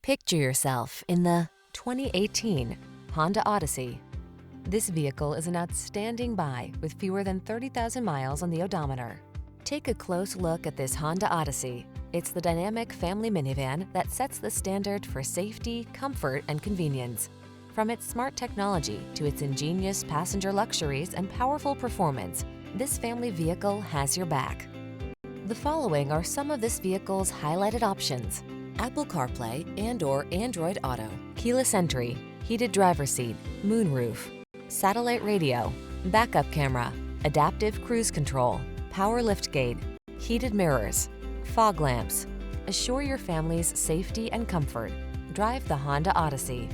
Picture yourself in the 2018 Honda Odyssey. This vehicle is an outstanding buy with fewer than 30,000 miles on the odometer. Take a close look at this Honda Odyssey. It's the dynamic family minivan that sets the standard for safety, comfort, and convenience. From its smart technology to its ingenious passenger luxuries and powerful performance, this family vehicle has your back. The following are some of this vehicle's highlighted options: Apple CarPlay and/or Android Auto, keyless entry, heated driver's seat, moonroof, satellite radio, backup camera, adaptive cruise control, power liftgate, heated mirrors, fog lamps. Assure your family's safety and comfort. Drive the Honda Odyssey.